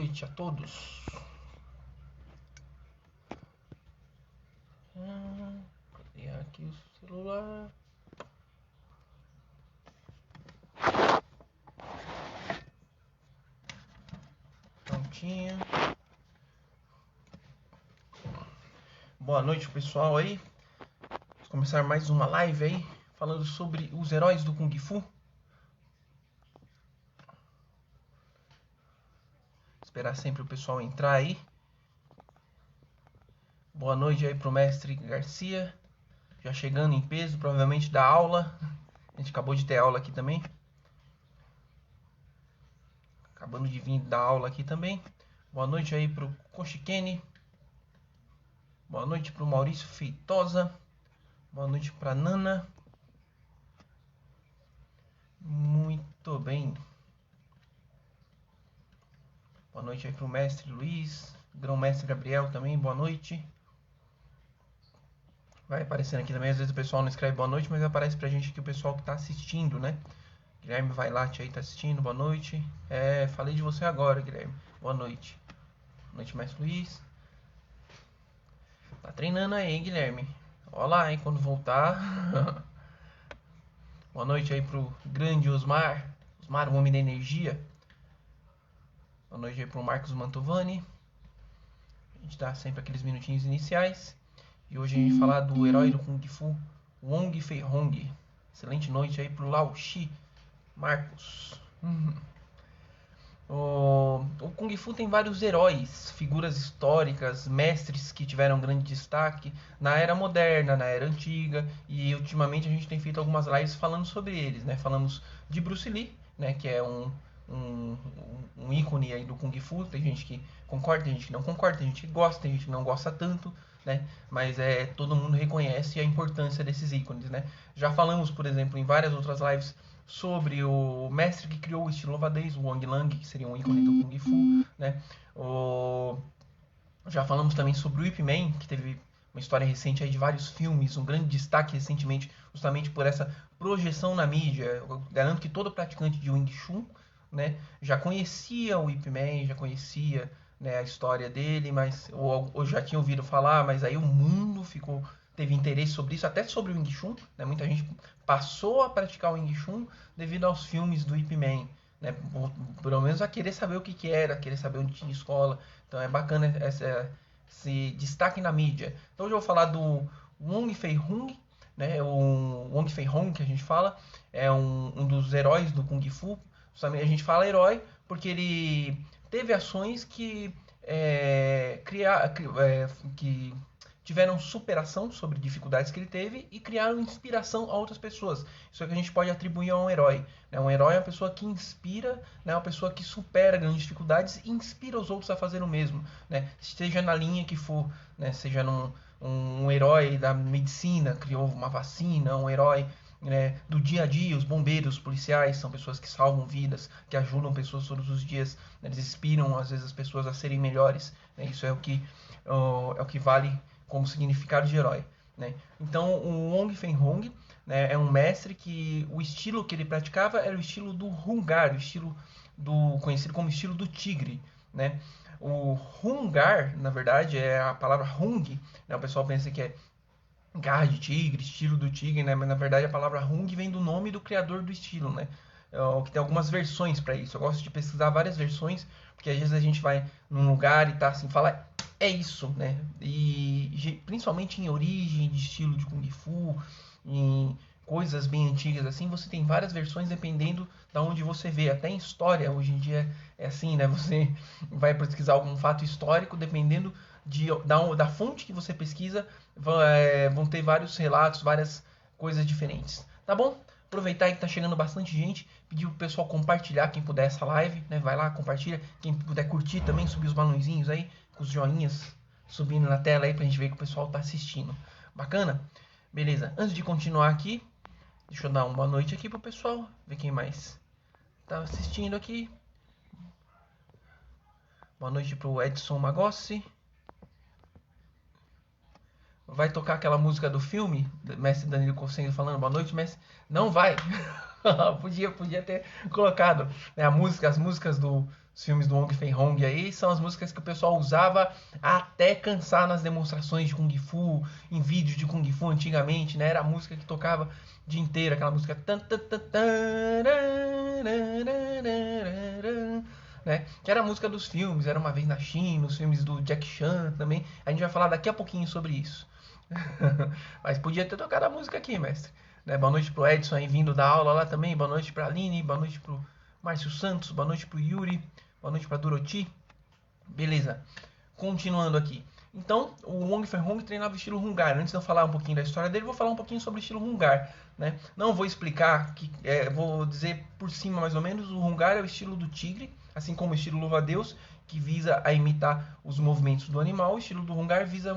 noite a todos. Cadê aqui o celular? Prontinho. Boa noite, pessoal aí. Vamos começar mais uma live aí, falando sobre os heróis do Kung Fu. Esperar sempre o pessoal entrar aí. Boa noite aí pro mestre Garcia. Já chegando em peso, provavelmente da aula. A gente acabou de ter aula aqui também. Acabando de vir da aula aqui também. Boa noite aí pro Koshikene. Boa noite pro Maurício Feitosa. Boa noite pra Nana. Muito bem. Boa noite aí pro mestre Luiz. Grão-mestre Gabriel também, boa noite. Vai aparecendo aqui também, às vezes o pessoal não escreve boa noite, mas aparece pra gente aqui o pessoal que tá assistindo, né? Guilherme Vailate aí tá assistindo, boa noite. Falei de você agora, Guilherme. Boa noite. Boa noite, mestre Luiz. Tá treinando aí, hein, Guilherme? Olha lá, hein, quando voltar. Boa noite aí pro grande Osmar. Osmar, o homem da energia. Boa noite aí pro Marcos Mantovani. A gente dá sempre aqueles minutinhos iniciais. E hoje a gente vai falar do herói do Kung Fu, Wong Fei Hong. Excelente noite aí pro Lao Shi Marcos. O Kung Fu tem vários heróis, figuras históricas, mestres que tiveram grande destaque na era moderna, na era antiga. E ultimamente a gente tem feito algumas lives falando sobre eles, né? Falamos de Bruce Lee, né? Que é um ícone aí do Kung Fu. Tem gente que concorda, tem gente que não concorda, tem gente que gosta, tem gente que não gosta tanto, né? Mas todo mundo reconhece a importância desses ícones, né? Já falamos, por exemplo, em várias outras lives sobre o mestre que criou o estilo lavadez, o Wang Lang, que seria um ícone do Kung Fu, né? Já falamos também sobre o Ip Man, que teve uma história recente aí de vários filmes, um grande destaque recentemente, justamente por essa projeção na mídia. Eu garanto que todo praticante de Wing Chun, né, já conhecia o Ip Man, já conhecia, né, a história dele, mas ou já tinha ouvido falar, mas aí o mundo teve interesse sobre isso, até sobre o Wing Chun, né? Muita gente passou a praticar o Wing Chun devido aos filmes do Ip Man, né? Pelo menos a querer saber o que era, querer saber onde tinha escola. Então é bacana esse destaque na mídia. Então hoje eu vou falar do Wong Fei Hung, né? O Wong Fei Hung que a gente fala é um dos heróis do Kung Fu. A gente fala herói porque ele teve ações que que tiveram superação sobre dificuldades que ele teve e criaram inspiração a outras pessoas. Isso é que a gente pode atribuir a um herói, né? Um herói é uma pessoa que inspira, né? Uma pessoa que supera grandes dificuldades e inspira os outros a fazer o mesmo, né? Seja na linha que for, né? Seja um herói da medicina, criou uma vacina, um herói, né, do dia a dia. Os bombeiros, os policiais são pessoas que salvam vidas, que ajudam pessoas todos os dias, né? Eles inspiram às vezes as pessoas a serem melhores, né? Isso é o que vale como significado de herói, né? Então o Wong Fei Hung, né, é um mestre que o estilo que ele praticava era o estilo do Hungar, o estilo conhecido como estilo do tigre, né? O Hungar, na verdade, é a palavra Hung, né? O pessoal pensa que é garra de tigre, estilo do tigre, né? Mas na verdade a palavra Hung vem do nome do criador do estilo, né? Que tem algumas versões para isso. Eu gosto de pesquisar várias versões, porque às vezes a gente vai num lugar e tá assim, fala, é isso, né? E principalmente em origem de estilo de Kung Fu, em coisas bem antigas assim, você tem várias versões dependendo da onde você vê. Até em história, hoje em dia é assim, né? Você vai pesquisar algum fato histórico, dependendo da fonte que você pesquisa, vão ter vários relatos, várias coisas diferentes. Tá bom? Aproveitar aí que tá chegando bastante gente, pedir pro pessoal compartilhar, quem puder, essa live, né? Vai lá, compartilha. Quem puder curtir também, subir os balãozinhos aí, com os joinhas subindo na tela aí pra gente ver que o pessoal tá assistindo. Bacana? Beleza. Antes de continuar aqui, deixa eu dar uma boa noite aqui pro pessoal, ver quem mais tá assistindo aqui. Boa noite pro Edson Magossi. Vai tocar aquela música do filme, mestre Danilo Conselho falando boa noite, mestre? Não vai. podia ter colocado, né, as músicas os filmes do Wong Fei-hung aí, são as músicas que o pessoal usava até cansar nas demonstrações de Kung Fu, em vídeos de Kung Fu antigamente, né? Era a música que tocava o dia inteiro, aquela música... Né? Que era a música dos filmes, Era Uma Vez na China, os filmes do Jack Chan também. A gente vai falar daqui a pouquinho sobre isso. Mas podia ter tocado a música aqui, mestre. Né? Boa noite pro Edson aí vindo da aula lá também. Boa noite pra Aline, boa noite pro Márcio Santos, boa noite pro Yuri, boa noite pra Doroti. Beleza, continuando aqui. Então, o Wong Fei-hung treinava o estilo Hungar. Antes de eu falar um pouquinho da história dele, vou falar um pouquinho sobre o estilo Hungar. Né? Não vou explicar, vou dizer por cima mais ou menos. O Hungar é o estilo do tigre, assim como o estilo Louva-a-Deus, que visa a imitar os movimentos do animal. O estilo do Hungar visa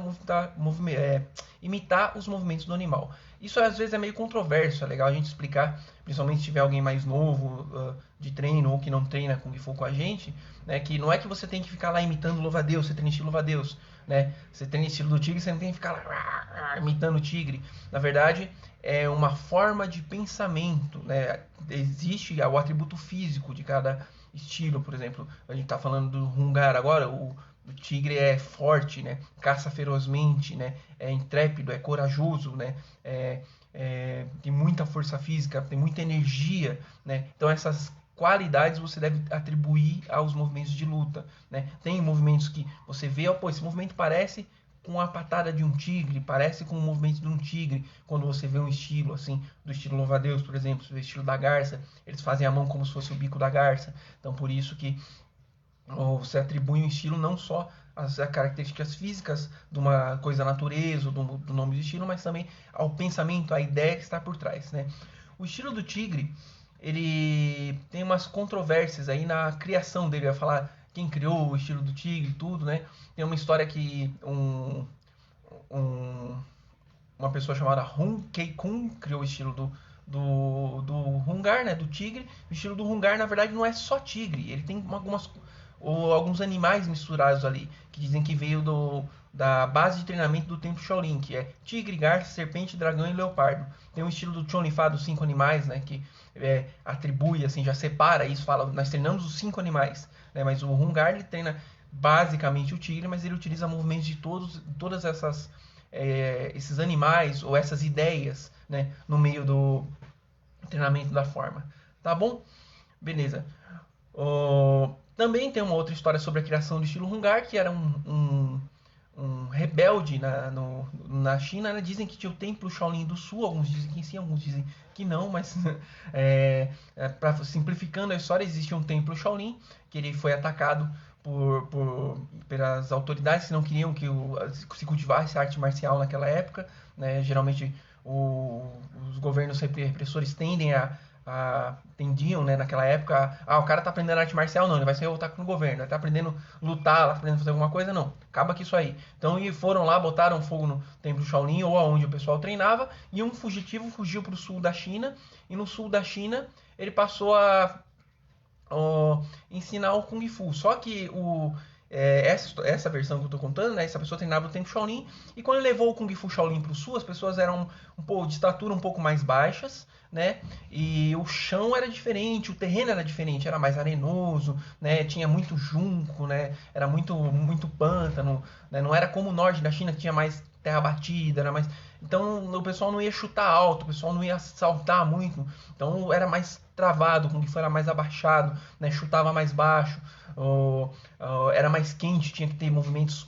imitar os movimentos do animal. Isso às vezes é meio controverso, é legal a gente explicar, principalmente se tiver alguém mais novo de treino ou que não treina Kung Fu com a gente, né, que não é que você tem que ficar lá imitando o Louva-a-Deus, você treina estilo Louva-a-Deus, né? Você treina estilo do tigre, você não tem que ficar lá imitando o tigre. Na verdade, é uma forma de pensamento, né? Existe o atributo físico de cada estilo, por exemplo, a gente está falando do Hungar agora, o tigre é forte, né? Caça ferozmente, né? É intrépido, é corajoso, né? Tem muita força física, tem muita energia, né? Então essas qualidades você deve atribuir aos movimentos de luta, né? Tem movimentos que você vê, pô, esse movimento parece com a patada de um tigre, parece com o movimento de um tigre, quando você vê um estilo, assim, do estilo Louva-a-Deus, por exemplo, do estilo da garça, eles fazem a mão como se fosse o bico da garça, então por isso que você atribui um estilo não só as características físicas de uma coisa natureza, do nome do estilo, mas também ao pensamento, à ideia que está por trás, né? O estilo do tigre, ele tem umas controvérsias aí na criação dele, vai falar quem criou o estilo do tigre e tudo, né? Tem uma história que uma pessoa chamada Hun Kei-kun criou o estilo do Hungar, né? Do tigre. O estilo do Hungar, na verdade, não é só tigre. Ele tem alguns animais misturados ali, que dizem que veio da base de treinamento do Templo Shaolin, que é tigre, garça, serpente, dragão e leopardo. Tem o estilo do Chun Li Fa dos 5 animais, né? Que atribui, assim, já separa isso, fala, nós treinamos os 5 animais, né? Mas o Hungar, ele treina basicamente o tigre, mas ele utiliza movimentos de todas esses animais ou essas ideias, né, no meio do treinamento da forma. Tá bom? Beleza. Também tem uma outra história sobre a criação do estilo Hungar, que era um rebelde na China, né? Dizem que tinha o Templo Shaolin do Sul, alguns dizem que sim, alguns dizem que não, mas simplificando a história, existe um Templo Shaolin, que ele foi atacado pelas autoridades que não queriam que se cultivasse arte marcial naquela época, né? Geralmente os governos repressores tendiam, né, naquela época, o cara tá aprendendo arte marcial, não, ele vai se revoltar com o governo, ele tá aprendendo a lutar, tá aprendendo a fazer alguma coisa, não, acaba com isso aí. Então foram lá, botaram fogo no Templo Shaolin, ou aonde o pessoal treinava, e um fugitivo fugiu pro sul da China, e no sul da China ele passou a ensinar o Kung Fu. Só que essa versão que eu tô contando, né, essa pessoa treinava o Templo Shaolin, e quando ele levou o Kung Fu Shaolin pro sul, as pessoas eram de estatura um pouco mais baixas, né, e o chão era diferente, o terreno era diferente, era mais arenoso, né, tinha muito junco, né, era muito pântano, né, não era como o norte da China que tinha mais terra batida, era mais... Então o pessoal não ia chutar alto, o pessoal não ia saltar muito, então era mais travado, o Kung Fu era mais abaixado, né, chutava mais baixo, era mais quente, tinha que ter movimentos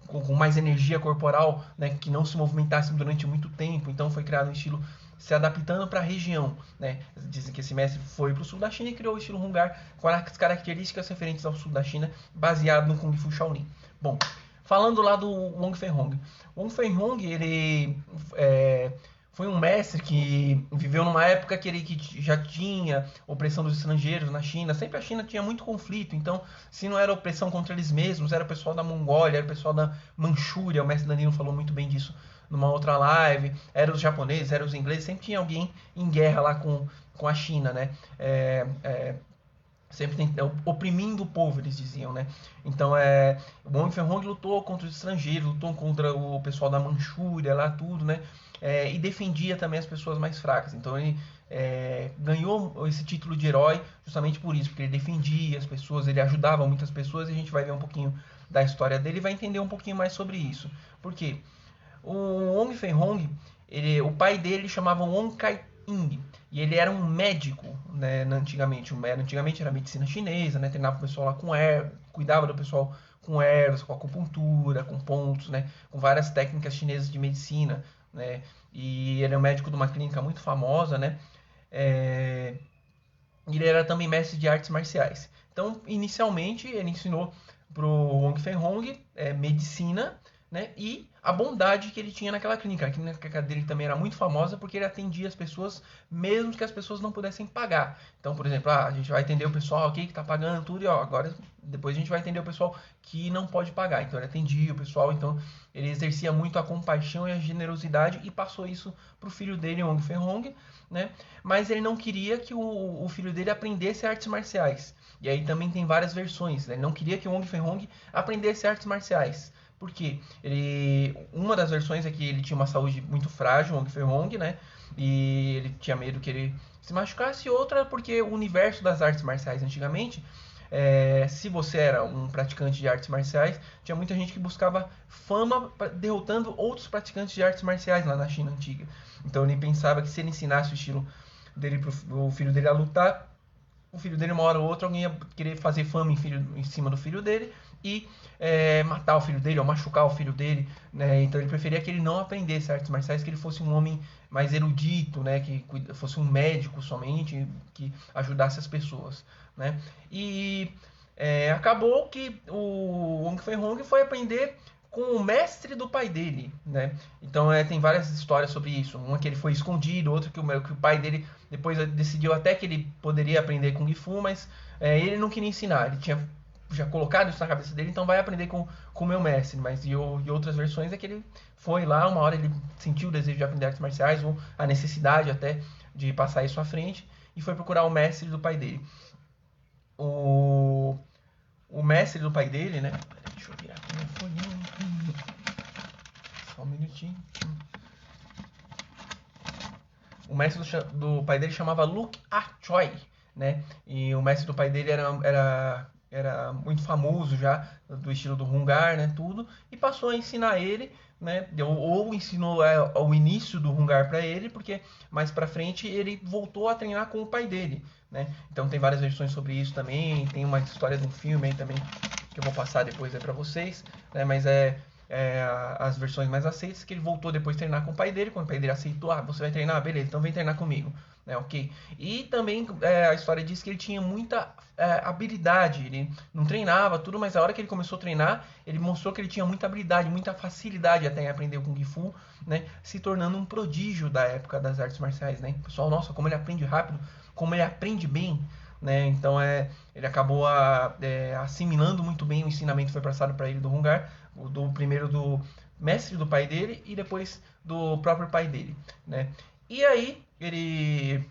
com mais energia corporal, né, que não se movimentasse durante muito tempo, então foi criado um estilo se adaptando para a região, né? Dizem que esse mestre foi para o sul da China e criou o estilo Hungar com as características referentes ao sul da China, baseado no Kung Fu Shaolin. Bom, falando lá do Wong Fei-hung. Wong Fei-hung, ele foi um mestre que viveu numa época que já tinha opressão dos estrangeiros na China. Sempre a China tinha muito conflito, então se não era opressão contra eles mesmos, era o pessoal da Mongólia, era o pessoal da Manchúria, o mestre Danilo falou muito bem disso numa outra live, eram os japoneses, eram os ingleses, sempre tinha alguém em guerra lá com a China, né? sempre oprimindo o povo, eles diziam, né? Então, o Wang Fenghong lutou contra os estrangeiros, lutou contra o pessoal da Manchúria, lá tudo, né? E defendia também as pessoas mais fracas. Então, ele ganhou esse título de herói justamente por isso, porque ele defendia as pessoas, ele ajudava muitas pessoas, e a gente vai ver um pouquinho da história dele e vai entender um pouquinho mais sobre isso. Por quê? O Wang Fenghong, o pai dele chamava Wang Kai-ying, e ele era um médico, né, antigamente. Antigamente era medicina chinesa, né, treinava o pessoal lá com ervas, cuidava do pessoal com ervas, com acupuntura, com pontos, né, com várias técnicas chinesas de medicina, né, e ele é um médico de uma clínica muito famosa, né, ele era também mestre de artes marciais. Então, inicialmente, ele ensinou para o Wang Fenghong medicina, né, e a bondade que ele tinha naquela clínica. A clínica dele também era muito famosa porque ele atendia as pessoas, mesmo que as pessoas não pudessem pagar. Então, por exemplo, a gente vai atender o pessoal aqui que está pagando tudo, e agora depois a gente vai atender o pessoal que não pode pagar. Então, ele atendia o pessoal, então ele exercia muito a compaixão e a generosidade e passou isso para o filho dele, Wang Fenghong, né? Mas ele não queria que o filho dele aprendesse artes marciais. E aí também tem várias versões, né? Ele não queria que o Wang Fenghong aprendesse artes marciais. Por quê? Uma das versões é que ele tinha uma saúde muito frágil, o Wang Fenghong, né? E ele tinha medo que ele se machucasse. E outra porque o universo das artes marciais antigamente, se você era um praticante de artes marciais, tinha muita gente que buscava fama derrotando outros praticantes de artes marciais lá na China antiga. Então ele pensava que se ele ensinasse o estilo dele pro filho dele a lutar, o filho dele, uma hora ou outra, alguém ia querer fazer fama em cima do filho dele e matar o filho dele ou machucar o filho dele, né? Então ele preferia que ele não aprendesse artes marciais, que ele fosse um homem mais erudito, né? Que fosse um médico somente, que ajudasse as pessoas, né? E acabou que o Wang Fenghong foi aprender com o mestre do pai dele, né? Então tem várias histórias sobre isso. Uma que ele foi escondido, outra que o pai dele depois decidiu até que ele poderia aprender Kung Fu, mas ele não queria ensinar. Ele tinha já colocado isso na cabeça dele, então vai aprender com o meu mestre. Mas e outras versões é que ele foi lá, uma hora ele sentiu o desejo de aprender artes marciais, ou a necessidade até de passar isso à frente, e foi procurar o mestre do pai dele. O mestre do pai dele, né? Deixa eu virar aqui minha folhinha. Só um minutinho. O mestre do pai dele chamava Luke Ah Choi, né? E o mestre do pai dele era muito famoso já, do estilo do Hungar, né? Tudo. E passou a ensinar ele, né? Ou ensinou o início do Hungar para ele, porque mais pra frente ele voltou a treinar com o pai dele, né? Então tem várias versões sobre isso também. Tem uma história de um filme aí também que eu vou passar depois aí pra vocês, né? Mas as versões mais aceitas, que ele voltou depois a treinar com o pai dele. Quando o pai dele aceitou, você vai treinar? Beleza, então vem treinar comigo, né? Ok. E também a história diz que ele tinha muita habilidade. Ele não treinava tudo, mas a hora que ele começou a treinar, ele mostrou que ele tinha muita habilidade, muita facilidade até em aprender o Kung Fu, né? Se tornando um prodígio da época das artes marciais, né? Pessoal, nossa, como ele aprende rápido, como ele aprende bem, né? Então ele acabou assimilando muito bem o ensinamento que foi passado para ele do Hungar, primeiro do mestre do pai dele e depois do próprio pai dele, né? E aí ele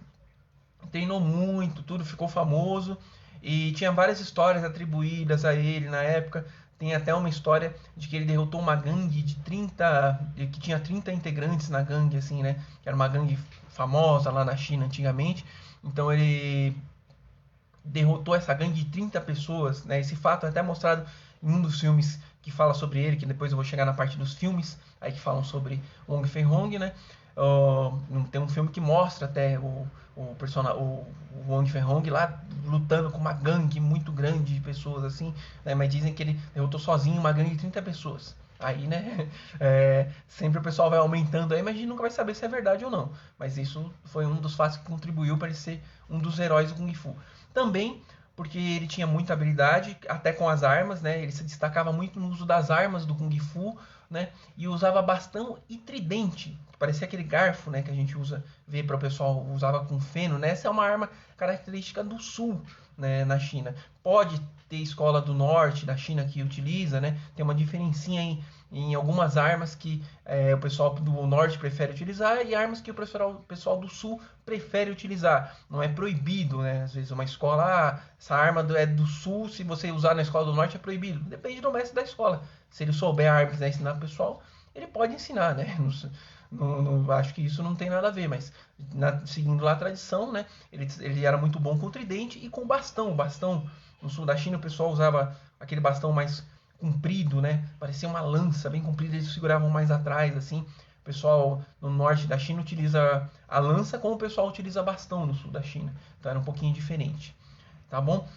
treinou muito, tudo, ficou famoso e tinha várias histórias atribuídas a ele na época. Tem até uma história de que ele derrotou uma gangue de 30, que tinha 30 integrantes na gangue, assim, né? Que era uma gangue famosa lá na China antigamente. Então ele derrotou essa gangue de 30 pessoas, né? Esse fato é até mostrado em um dos filmes que fala sobre ele, que depois eu vou chegar na parte dos filmes, aí que falam sobre Wang Fenghong, né? Tem um filme que mostra até o Wang Fenghong lá lutando com uma gangue muito grande de pessoas, assim, né? Mas dizem que ele derrotou sozinho uma gangue de 30 pessoas. Aí, né, sempre o pessoal vai aumentando aí, mas a gente nunca vai saber se é verdade ou não. Mas isso foi um dos fatos que contribuiu para ele ser um dos heróis do Kung Fu. Também porque ele tinha muita habilidade, até com as armas, né? Ele se destacava muito no uso das armas do Kung Fu, né? E usava bastão e tridente, que parecia aquele garfo, né? Que a gente vê para o pessoal, usava com feno, né? Essa é uma arma característica do sul, né, na China. Pode ter escola do norte da China que utiliza, né? Tem uma diferencinha em algumas armas que o pessoal do norte prefere utilizar e armas que o pessoal do sul prefere utilizar. Não é proibido, né? Às vezes uma escola, essa arma é do sul, se você usar na escola do norte é proibido. Depende do mestre da escola. Se ele souber a arma e quiser ensinar o pessoal, ele pode ensinar, né? Acho que isso não tem nada a ver, mas seguindo lá a tradição, né? Ele era muito bom com o tridente e com o bastão. O bastão no sul da China o pessoal usava aquele bastão mais comprido, né? Parecia uma lança bem comprida, eles seguravam mais atrás, assim. O pessoal no norte da China utiliza a lança como o pessoal utiliza bastão no sul da China. Então era um pouquinho diferente, tá bom?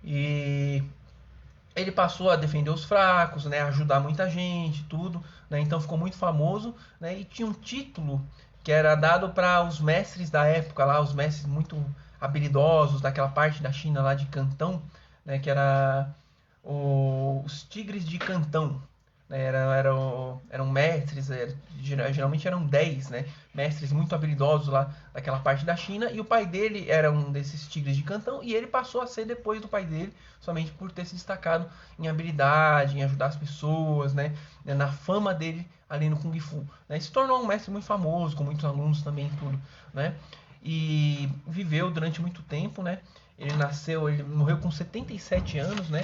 E ele passou a defender os fracos, né? Ajudar muita gente, tudo, né? Então ficou muito famoso, né? E tinha um título que era dado para os mestres da época lá, os mestres muito habilidosos daquela parte da China lá de Cantão, né? Que era os tigres de Cantão, né? Eram mestres, geralmente eram 10, né? Mestres muito habilidosos lá daquela parte da China, e o pai dele era um desses tigres de Cantão, e ele passou a ser depois do pai dele, somente por ter se destacado em habilidade, em ajudar as pessoas, né? Na fama dele ali no Kung Fu, né? Se tornou um mestre muito famoso, com muitos alunos também, tudo, né? E viveu durante muito tempo, né? Ele morreu com 77 anos, né?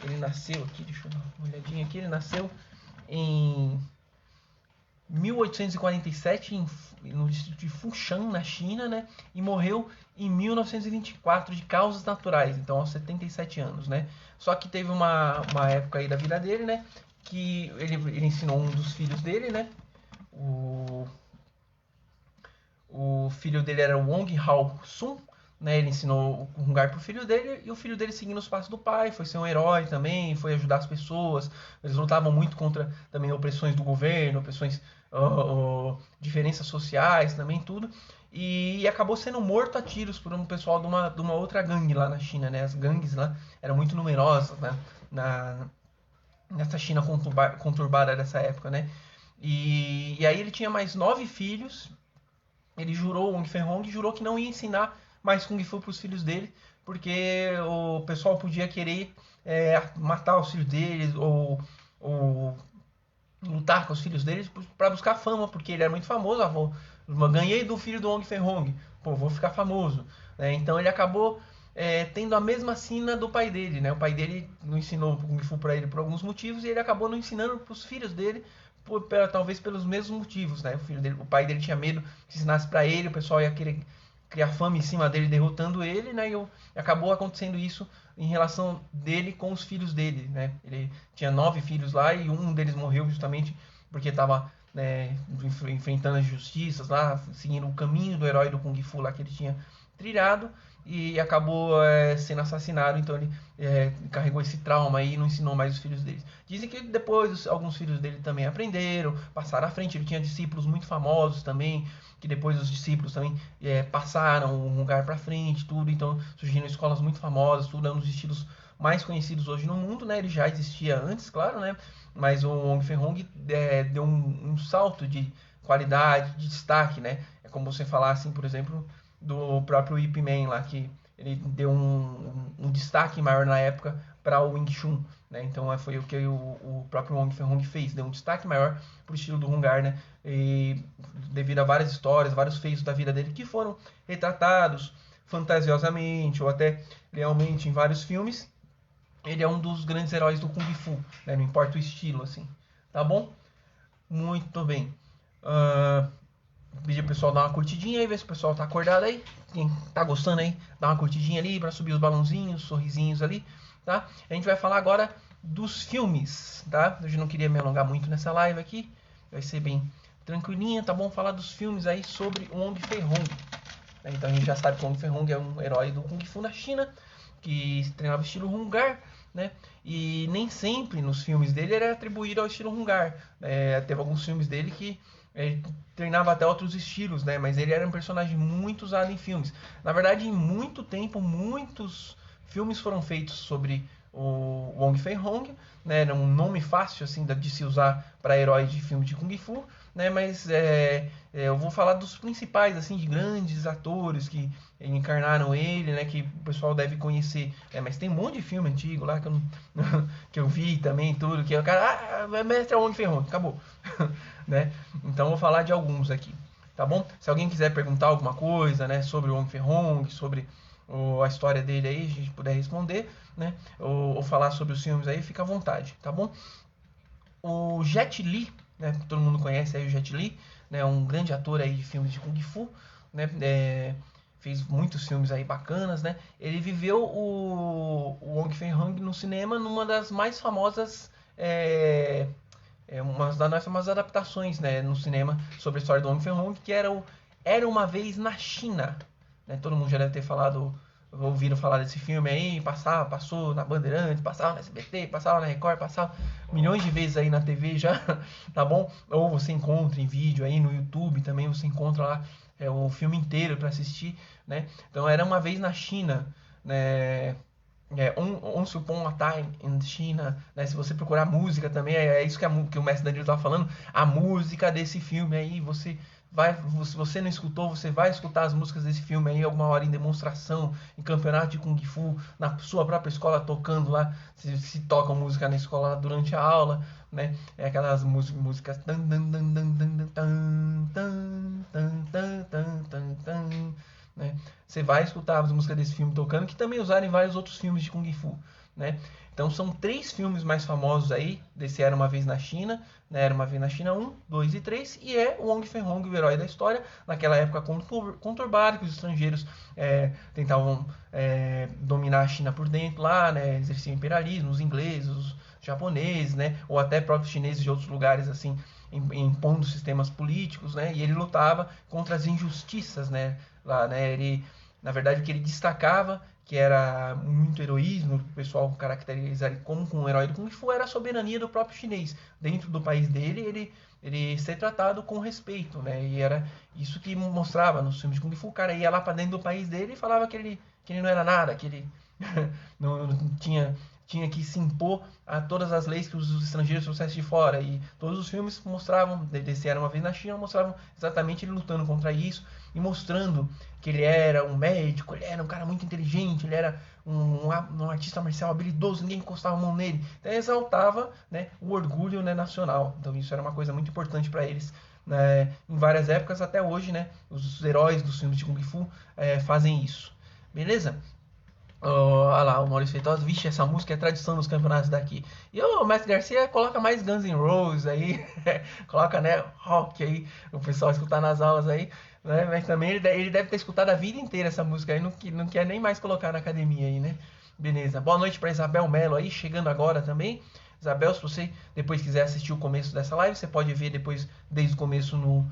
Ele nasceu aqui, deixa eu dar uma olhadinha aqui, ele nasceu em 1847 no distrito de Fushan, na China, né? E morreu em 1924 de causas naturais, então aos 77 anos, né? Só que teve uma época aí da vida dele, né? Que ele ensinou um dos filhos dele, né? O filho dele era Wong Hao Sun, né? Ele ensinou o Hungar pro filho dele, e o filho dele, seguindo os passos do pai, foi ser um herói também, foi ajudar as pessoas. Eles lutavam muito contra também opressões do governo, opressões, diferenças sociais também, tudo. E acabou sendo morto a tiros por um pessoal de uma outra gangue lá na China, né? As gangues lá eram muito numerosas, né? Nessa China conturbada dessa época, né? E aí ele tinha mais 9 filhos. Ele jurou, o Wong Fei-hung jurou que não ia ensinar mais Kung Fu para os filhos dele, porque o pessoal podia querer matar os filhos dele ou lutar com os filhos deles para buscar fama, porque ele era muito famoso. Ganhei do filho do Wong Fei-hung, pô, vou ficar famoso. Então ele acabou tendo a mesma sina do pai dele, né? O pai dele não ensinou Kung Fu para ele por alguns motivos, e ele acabou não ensinando para os filhos dele, talvez pelos mesmos motivos, né? O pai dele tinha medo que ensinasse para ele, o pessoal ia querer criar fama em cima dele, derrotando ele, né? E acabou acontecendo isso em relação dele com os filhos dele, né? Ele tinha 9 filhos lá, e um deles morreu justamente porque estava, né, enfrentando as justiças lá, seguindo o caminho do herói do Kung Fu lá que ele tinha trilhado, e acabou sendo assassinado. Então ele carregou esse trauma aí e não ensinou mais os filhos dele. Dizem que depois alguns filhos dele também aprenderam, passaram à frente. Ele tinha discípulos muito famosos também, que depois os discípulos também passaram um lugar para frente, tudo. Então surgiram escolas muito famosas, tudo é um dos estilos mais conhecidos hoje no mundo, né? Ele já existia antes, claro, né? Mas o Wong Fei-hung deu um salto de qualidade, de destaque, né? É como você falar assim, por exemplo, do próprio Ip Man lá, que ele deu um destaque maior na época para o Wing Chun, né? Então foi o que o próprio Wong Fei-hung fez, deu um destaque maior para o estilo do Hungar, né? E devido a várias histórias, vários feitos da vida dele que foram retratados fantasiosamente ou até realmente em vários filmes, ele é um dos grandes heróis do Kung Fu, né? Não importa o estilo, assim, tá bom? Muito bem. Pedir pro pessoal dar uma curtidinha aí, ver se o pessoal tá acordado aí. Quem tá gostando aí, dá uma curtidinha ali pra subir os balãozinhos, os sorrisinhos ali, tá? A gente vai falar agora dos filmes, tá? Hoje não queria me alongar muito nessa live aqui, vai ser bem tranquilinha, tá bom? Falar dos filmes aí sobre o Wong Fei-hung. Então a gente já sabe que o Wong Fei-hung é um herói do Kung Fu na China, que treinava estilo Hungar, né? E nem sempre nos filmes dele era atribuído ao estilo Hungar. Teve alguns filmes dele que ele treinava até outros estilos, né? Mas ele era um personagem muito usado em filmes. Na verdade, em muito tempo, muitos filmes foram feitos sobre o Wong Fei-hung, né? Era um nome fácil assim de se usar para herói de filme de Kung Fu, né? Mas eu vou falar dos principais, assim, de grandes atores que encarnaram ele, né? Que o pessoal deve conhecer. Mas tem um monte de filme antigo lá que eu, que eu vi também, tudo, que o cara, mestre é o Wong Fei-hung, acabou. Né? Então eu vou falar de alguns aqui, tá bom? Se alguém quiser perguntar alguma coisa, né, sobre o Wong Fei-hung, sobre a história dele aí, a gente puder responder, né? Ou falar sobre os filmes aí, fica à vontade, tá bom? O Jet Li, né? Todo mundo conhece aí o Jet Li, né? Um grande ator aí de filmes de Kung Fu, né? Fez muitos filmes aí bacanas, né? Ele viveu o Wong Fei-hung no cinema numa das mais famosas uma das mais famosas adaptações, né, no cinema sobre a história do Wong Fei-hung, que Era Uma Vez na China, né? Todo mundo já deve ter ouvido falar desse filme aí, passou na Bandeirantes, passava na SBT, passava na Record, passava milhões de vezes aí na TV já, tá bom? Ou você encontra em vídeo aí no YouTube também, você encontra lá o filme inteiro para assistir, né? Então Era Uma Vez na China, né? Once Upon a Time in China, né? Se você procurar música também, é isso que o mestre Danilo estava falando, a música desse filme aí, se você não escutou, você vai escutar as músicas desse filme aí alguma hora em demonstração, em campeonato de Kung Fu, na sua própria escola tocando lá, se toca música na escola durante a aula, né? É aquelas músicas né? Você vai escutar as músicas desse filme tocando, que também usaram em vários outros filmes de Kung Fu, né? Então são 3 filmes mais famosos aí, desse Era Uma Vez na China, né? Era Uma Vez na China 1, 2 e 3, e é o Wong Fei-hung, o herói da história, naquela época conturbada, que os estrangeiros tentavam dominar a China por dentro lá, né? Exerciam imperialismo, os ingleses, os japoneses, né? Ou até próprios chineses de outros lugares, assim, impondo sistemas políticos, né? E ele lutava contra as injustiças, né? Lá, né? Na verdade, o que ele destacava, que era muito heroísmo, o pessoal caracteriza ele como um herói do Kung Fu, era a soberania do próprio chinês. Dentro do país dele, ele ser tratado com respeito, né? E era isso que mostrava nos filmes de Kung Fu. O cara ia lá para dentro do país dele e falava que ele não era nada, que ele não tinha que se impor a todas as leis que os estrangeiros trouxessem de fora. E todos os filmes mostravam, desse Era Uma Vez na China, mostravam exatamente ele lutando contra isso e mostrando que ele era um médico, ele era um cara muito inteligente, ele era um artista marcial habilidoso, ninguém encostava a mão nele. Então exaltava, né, o orgulho, né, nacional. Então isso era uma coisa muito importante para eles. Né, em várias épocas, até hoje, né, os heróis dos filmes de Kung Fu fazem isso. Beleza? Olha lá, o Maurício Feitosa, vixe, essa música é tradição nos campeonatos daqui. E o Mestre Garcia coloca mais Guns N' Roses aí, coloca, né, rock aí, o pessoal escutar nas aulas aí, né, mas também ele deve ter escutado a vida inteira essa música aí, não quer nem mais colocar na academia aí, né. Beleza, boa noite para Isabel Mello aí, chegando agora também. Isabel, se você depois quiser assistir o começo dessa live, você pode ver depois, desde o começo no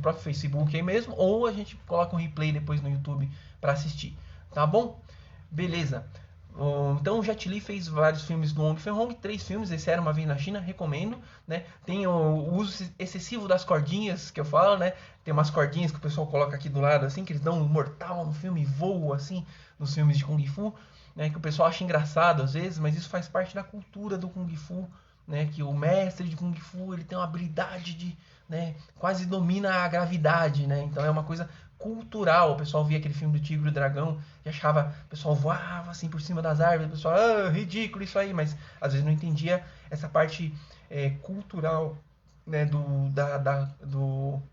próprio Facebook aí mesmo, ou a gente coloca um replay depois no YouTube para assistir. Tá bom? Beleza. Então o Jet Li fez vários filmes do Wong Fei-hung, 3 filmes, esse Era Uma Vez na China, recomendo, né? Tem o uso excessivo das cordinhas que eu falo, né? Tem umas cordinhas que o pessoal coloca aqui do lado, assim, que eles dão um mortal no filme e voam, assim, nos filmes de Kung Fu, né? Que o pessoal acha engraçado às vezes, mas isso faz parte da cultura do Kung Fu, né? Que o mestre de Kung Fu, ele tem uma habilidade de, né? Quase domina a gravidade, né? Então é uma coisa cultural. O pessoal via aquele filme do Tigre e o Dragão e achava, o pessoal voava assim por cima das árvores, o pessoal, ridículo isso aí, mas às vezes não entendia essa parte cultural, né,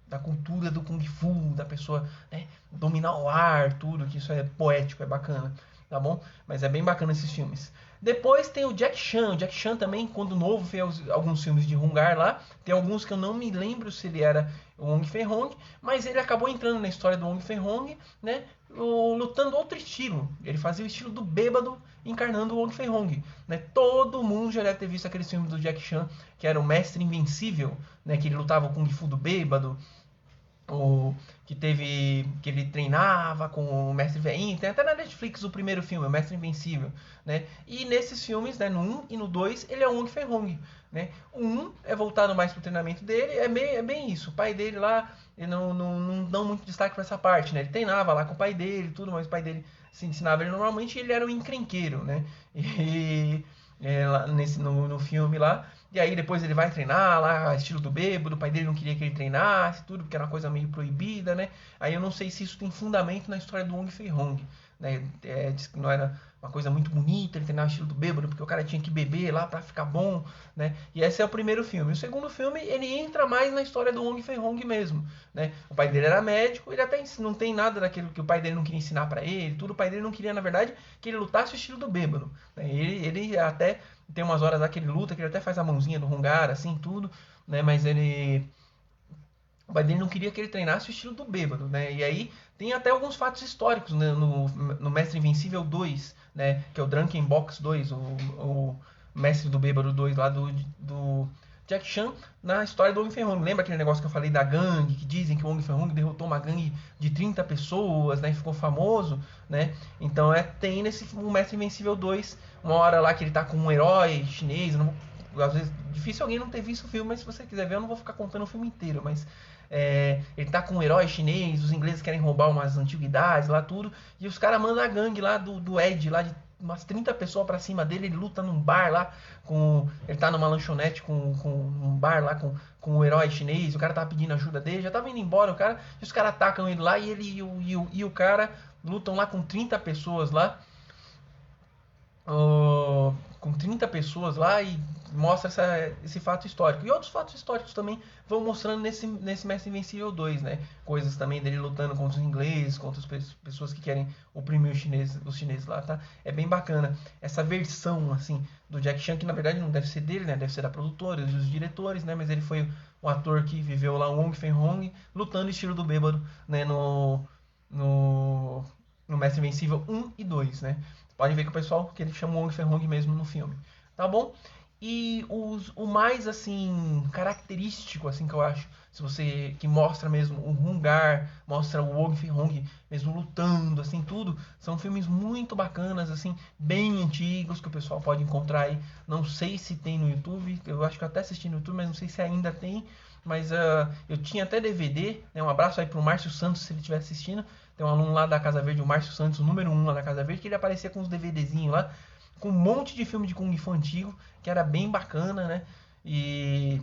da cultura do Kung Fu, da pessoa, né, dominar o ar, tudo, que isso é poético, é bacana, tá bom? Mas é bem bacana esses filmes. Depois tem o Jack Chan. O Jack Chan também, quando novo, fez alguns filmes de Hungar lá. Tem alguns que eu não me lembro se ele era o Wong Fei-hung, mas ele acabou entrando na história do Wong Fei-hung, né, lutando outro estilo. Ele fazia o estilo do bêbado, encarnando o Wong Fei-hung, né? Todo mundo já deve ter visto aquele filme do Jack Chan, que era o Mestre Invencível, né, que ele lutava com o Kung Fu do bêbado, o que ele treinava com o Mestre Veinho. Tem até na Netflix o primeiro filme, o Mestre Invencível, né? E nesses filmes, né, no 1 e no 2, ele é o Wong Fei-hung, né? O 1 é voltado mais pro treinamento dele, é bem isso. O pai dele lá, ele não dão muito destaque pra essa parte, né? Ele treinava lá com o pai dele, tudo, mas o pai dele se ensinava ele normalmente, e ele era um encrenqueiro, né? E lá no filme lá. E aí depois ele vai treinar lá, estilo do bêbado, o pai dele não queria que ele treinasse, tudo, porque era uma coisa meio proibida, né? Aí eu não sei se isso tem fundamento na história do Wong Fei-hung, né? Diz que não era uma coisa muito bonita ele treinar estilo do bêbado, porque o cara tinha que beber lá pra ficar bom, né? E esse é o primeiro filme. O segundo filme, ele entra mais na história do Wong Fei-hung mesmo, né? O pai dele era médico, ele até não tem nada daquilo que o pai dele não queria ensinar pra ele, tudo. O pai dele não queria, na verdade, que ele lutasse o estilo do bêbado, né? Ele até tem umas horas lá que ele luta, que ele até faz a mãozinha do Hungar, assim, tudo, né? Mas o pai dele não queria que ele treinasse o estilo do bêbado, né? E aí tem até alguns fatos históricos, né? No Mestre Invencível 2, né? Que é o Drunken Box 2, o Mestre do Bêbado 2 lá do Jack Chan, na história do Wong Fei-hung. Lembra aquele negócio que eu falei da gangue, que dizem que o Wong Fei-hung derrotou uma gangue de 30 pessoas, né? E ficou famoso, né? Então tem nesse o Mestre Invencível 2, uma hora lá que ele tá com um herói chinês, não, às vezes difícil alguém não ter visto o filme, mas se você quiser ver eu não vou ficar contando o filme inteiro, mas ele tá com um herói chinês, os ingleses querem roubar umas antiguidades lá, tudo, e os caras mandam a gangue lá do Ed, lá de umas 30 pessoas pra cima dele, ele luta num bar lá, ele tá numa lanchonete com um bar lá com o herói chinês, o cara tava pedindo ajuda dele, já tava indo embora o cara, e os caras atacam ele lá, e ele e o cara lutam lá com 30 pessoas lá, com 30 pessoas lá, e mostra esse fato histórico. E outros fatos históricos também vão mostrando nesse Mestre Invencível 2, né? Coisas também dele lutando contra os ingleses, contra as pessoas que querem oprimir os chineses lá, tá? É bem bacana. Essa versão, assim, do Jack Chan, que na verdade não deve ser dele, né? Deve ser da produtora, dos diretores, né? Mas ele foi um ator que viveu lá, o Wong Fei-hung, lutando estilo do bêbado, né? No Mestre Invencível 1 e 2, né? Pode ver que o pessoal, que ele chama o Wong Fei-hung mesmo no filme, tá bom? E o mais, assim, característico, assim, que eu acho, se você, que mostra mesmo o Hungar, mostra o Wong Fei-hung mesmo lutando, assim, tudo, são filmes muito bacanas, assim, bem antigos, que o pessoal pode encontrar aí, não sei se tem no YouTube, eu acho que eu até assisti no YouTube, mas não sei se ainda tem, mas eu tinha até DVD, né, um abraço aí pro Márcio Santos, se ele estiver assistindo, tem um aluno lá da Casa Verde, o Márcio Santos, o número 1 lá da Casa Verde, que ele aparecia com uns DVDzinhos lá, com um monte de filme de Kung Fu antigo, que era bem bacana, né? E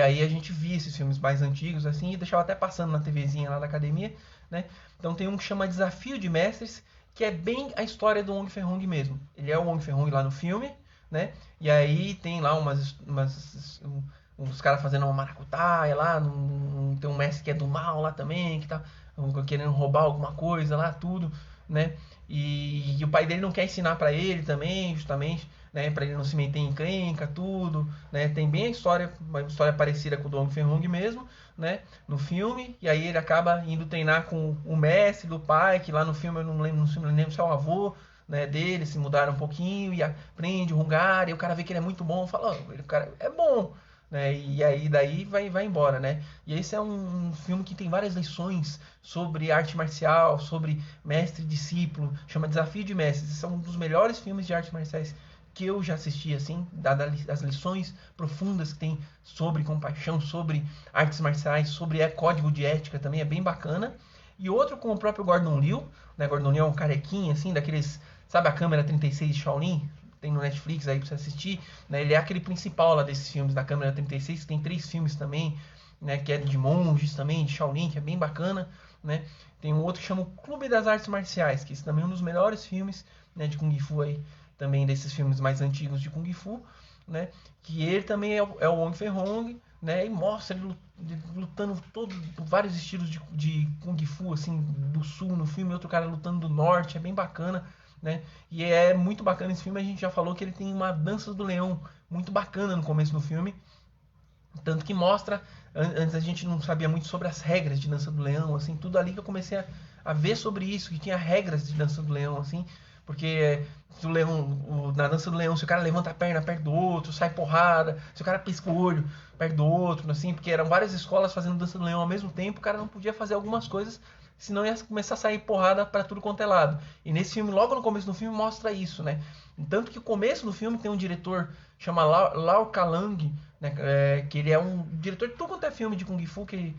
aí a gente via esses filmes mais antigos, assim, e deixava até passando na TVzinha lá da academia, né? Então tem um que chama Desafio de Mestres, que é bem a história do Wong Fei-hung mesmo. Ele é o Wong Fei-hung lá no filme, né? E aí tem lá uns caras fazendo uma maracutaia lá, tem um mestre que é do mal lá também, que tá querendo roubar alguma coisa lá, tudo, né? E o pai dele não quer ensinar pra ele também, justamente, né? Pra ele não se meter em encrenca, tudo, né? Tem bem uma história parecida com o do Wong Fei-hung mesmo, né? No filme, e aí ele acaba indo treinar com o mestre do pai, que lá no filme eu não lembro, não lembro se é o avô, né, dele, se mudaram um pouquinho, e aprende o Hungar, e o cara vê que ele é muito bom, fala, oh, o cara é bom, né? E aí daí vai embora, né? E esse é um filme que tem várias lições sobre arte marcial, sobre mestre e discípulo, chama Desafio de Mestres. Esse é um dos melhores filmes de artes marciais que eu já assisti, assim, dadas as lições profundas que tem sobre compaixão, sobre artes marciais, sobre código de ética também, é bem bacana. E outro com o próprio Gordon Liu, né? Gordon Liu é um carequinha, assim, daqueles, sabe a câmera 36 de Shaolin? Tem no Netflix aí pra você assistir, né? Ele é aquele principal lá desses filmes da câmera 36, tem 3 filmes também, né? Que é de monges também, de Shaolin, que é bem bacana, né? Tem um outro que chama o Clube das Artes Marciais, que esse também é um dos melhores filmes, né, de Kung Fu aí, também desses filmes mais antigos de Kung Fu, né? Que ele também é o Wong Fei-hung, né? E mostra ele lutando vários estilos de Kung Fu, assim, do sul no filme, outro cara lutando do norte, é bem bacana, né? E é muito bacana esse filme, a gente já falou que ele tem uma dança do leão muito bacana no começo do filme, tanto que mostra, antes a gente não sabia muito sobre as regras de dança do leão, assim, tudo ali que eu comecei a ver sobre isso, que tinha regras de dança do leão, assim, Porque o leão, na dança do leão, se o cara levanta a perna perto do outro, sai porrada, se o cara pisca o olho perto do outro, assim, porque eram várias escolas fazendo dança do leão ao mesmo tempo, o cara não podia fazer algumas coisas, senão ia começar a sair porrada para tudo quanto é lado. E nesse filme, logo no começo do filme, mostra isso, né? Tanto que o começo do filme tem um diretor chama Lau Ka-lang, né? Que ele é um diretor de tudo quanto é filme de Kung Fu que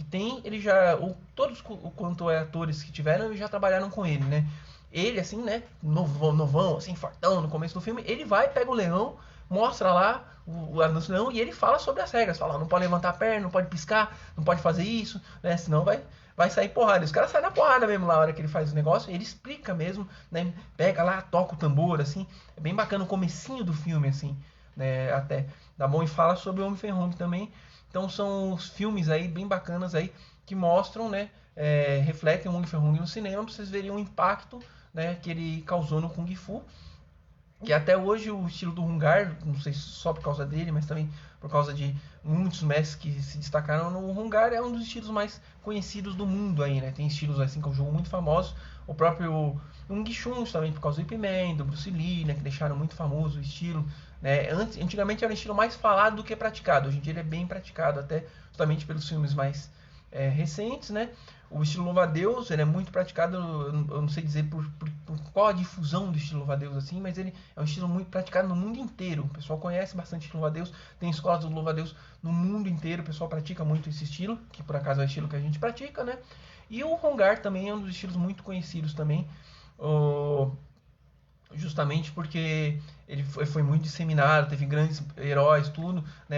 tem, ele já, todos quanto é atores que tiveram, eles já trabalharam com ele, né? Ele, assim, né, novão, assim, fartão no começo do filme, ele vai, pega o leão, mostra lá a dança do leão e ele fala sobre as regras. Fala, não pode levantar a perna, não pode piscar, não pode fazer isso, né, senão vai sair porrada. E os caras saem na porrada mesmo lá na hora que ele faz o negócio, ele explica mesmo, né, pega lá, toca o tambor, assim, é bem bacana o comecinho do filme, assim, né, até, tá bom? E fala sobre o Homem-Ferrão também. Então são os filmes aí bem bacanas aí que mostram, né, refletem o Homem-Ferrão no cinema, pra vocês verem o impacto, né, que ele causou no Kung Fu. E até hoje o estilo do Hung Gar, não sei se só por causa dele, mas também por causa de muitos mestres que se destacaram no Hung Gar, é um dos estilos mais conhecidos do mundo aí, né? Tem estilos assim que é um jogo muito famoso, o próprio Wing Chun também por causa do Ip Man, do Bruce Lee, né, que deixaram muito famoso o estilo, né? Antigamente era um estilo mais falado do que praticado, hoje em dia ele é bem praticado, até justamente pelos filmes mais recentes, né? O estilo louva-a-Deus, ele é muito praticado, eu não sei dizer por qual a difusão do estilo louva-a-Deus assim, mas ele é um estilo muito praticado no mundo inteiro. O pessoal conhece bastante estilo louva-a-Deus, tem escolas do louva-a-Deus no mundo inteiro, o pessoal pratica muito esse estilo, que por acaso é o estilo que a gente pratica, né? E o Hung Gar também é um dos estilos muito conhecidos também, justamente porque ele foi muito disseminado, teve grandes heróis, tudo, né?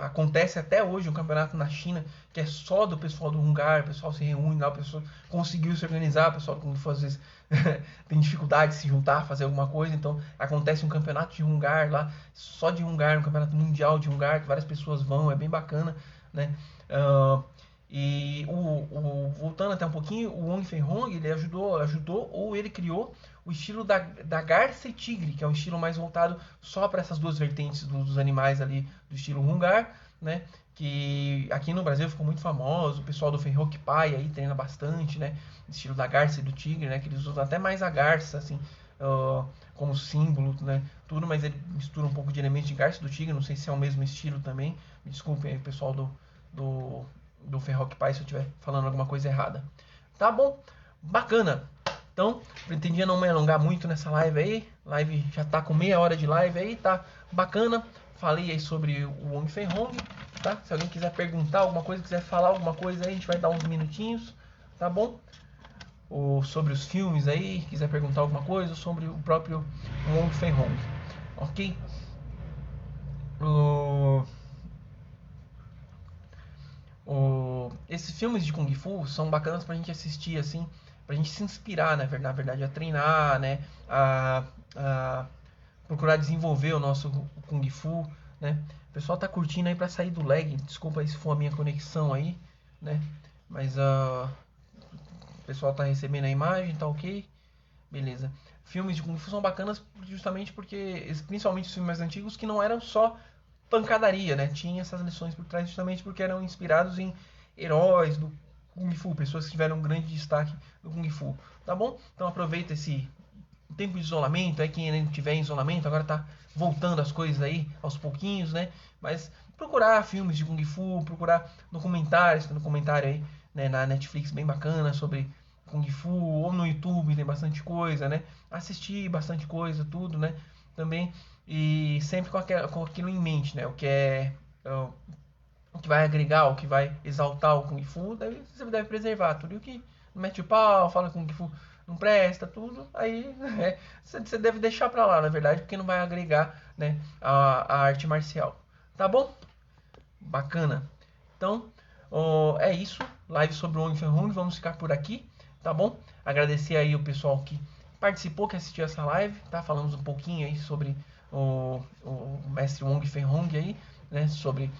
Acontece até hoje um campeonato na China que é só do pessoal do Hung Gar, o pessoal se reúne lá, o pessoal conseguiu se organizar, o pessoal como às vezes tem dificuldade de se juntar, fazer alguma coisa, então acontece um campeonato de Hung Gar lá, só de Hung Gar, um campeonato mundial de Hung Gar, que várias pessoas vão, é bem bacana, né? E voltando até um pouquinho, o Wong Fei Hong, ele ajudou ou ele criou o estilo da garça e tigre, que é um estilo mais voltado só para essas duas vertentes dos animais ali, do estilo Hung Gar, né? Que aqui no Brasil ficou muito famoso, o pessoal do Fei Hok Pai aí treina bastante, né? Estilo da garça e do tigre, né? Que eles usam até mais a garça, assim, como símbolo, né? Tudo, mas ele mistura um pouco de elementos de garça e do tigre, não sei se é o mesmo estilo também. Me desculpem aí, pessoal do Fei Hok Pai se eu estiver falando alguma coisa errada. Tá bom? Bacana! Então, pretendia não me alongar muito nessa live aí. Live já tá com meia hora de live aí, tá bacana. Falei aí sobre o Wong Fei Hong, tá? Se alguém quiser perguntar alguma coisa, quiser falar alguma coisa aí, a gente vai dar uns minutinhos, tá bom? Ou sobre os filmes aí, quiser perguntar alguma coisa sobre o próprio Wong Fei Hong, ok? Esses filmes de Kung Fu são bacanas pra gente assistir, assim, pra gente se inspirar, né, na verdade, a treinar, né, a procurar desenvolver o nosso Kung Fu, né. O pessoal tá curtindo aí pra sair do lag, desculpa aí se for a minha conexão aí, né, mas o pessoal tá recebendo a imagem, tá ok, beleza. Filmes de Kung Fu são bacanas justamente porque, principalmente os filmes mais antigos, que não eram só pancadaria, né, tinha essas lições por trás justamente porque eram inspirados em heróis do Kung Fu, pessoas que tiveram um grande destaque no Kung Fu, tá bom? Então aproveita esse tempo de isolamento, aí quem ainda estiver em isolamento, agora tá voltando as coisas aí aos pouquinhos, né? Mas procurar filmes de Kung Fu, procurar documentários, tem documentário aí, né, na Netflix bem bacana sobre Kung Fu, ou no YouTube tem bastante coisa, né? Assistir bastante coisa, tudo, né? Também, e sempre com aquilo em mente, né? O que vai agregar, o que vai exaltar o Kung Fu, você deve preservar. Tudo o que mete o pau, fala que o Kung Fu não presta, tudo, aí você deve deixar pra lá, na verdade, porque não vai agregar, né, a arte marcial. Tá bom? Bacana. Então, é isso. Live sobre o Wong Fei Hong. Vamos ficar por aqui, tá bom? Agradecer aí o pessoal que participou, que assistiu essa live, tá? Falamos um pouquinho aí sobre o mestre Wong Fei Hong aí, né? Sobre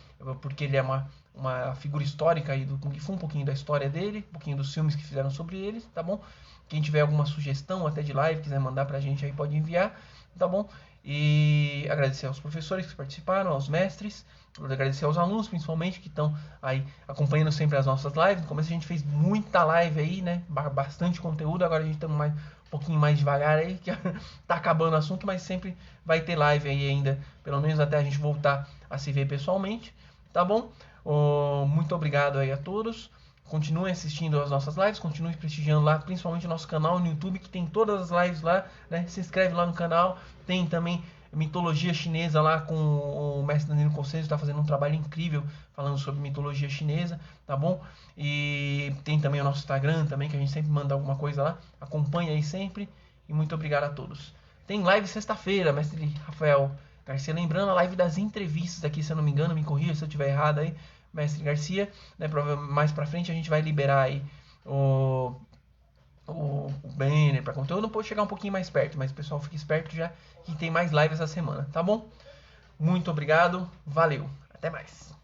porque ele é uma figura histórica aí do Kung Fu, um pouquinho da história dele, um pouquinho dos filmes que fizeram sobre ele, tá bom? Quem tiver alguma sugestão até de live, quiser mandar pra gente aí, pode enviar, tá bom? E agradecer aos professores que participaram, aos mestres, agradecer aos alunos, principalmente, que estão aí acompanhando sempre as nossas lives. No começo a gente fez muita live aí, né? Bastante conteúdo, agora a gente está um pouquinho mais devagar aí, que tá acabando o assunto, mas sempre vai ter live aí ainda, pelo menos até a gente voltar a se ver pessoalmente, tá bom? Muito obrigado aí a todos. Continuem assistindo as nossas lives, continuem prestigiando lá, principalmente o nosso canal no YouTube, que tem todas as lives lá, né? Se inscreve lá no canal, tem também mitologia chinesa lá com o mestre Danilo Conselho, está fazendo um trabalho incrível falando sobre mitologia chinesa, tá bom? E tem também o nosso Instagram também, que a gente sempre manda alguma coisa lá, acompanha aí sempre, e muito obrigado a todos. Tem live sexta-feira, mestre Rafael Garcia, lembrando a live das entrevistas aqui, se eu não me engano, me corrija se eu estiver errado aí, mestre Garcia, né? Mais pra frente a gente vai liberar aí o banner para conteúdo. Pode chegar um pouquinho mais perto, mas o pessoal fica esperto já que tem mais lives essa semana, tá bom? Muito obrigado, valeu, até mais.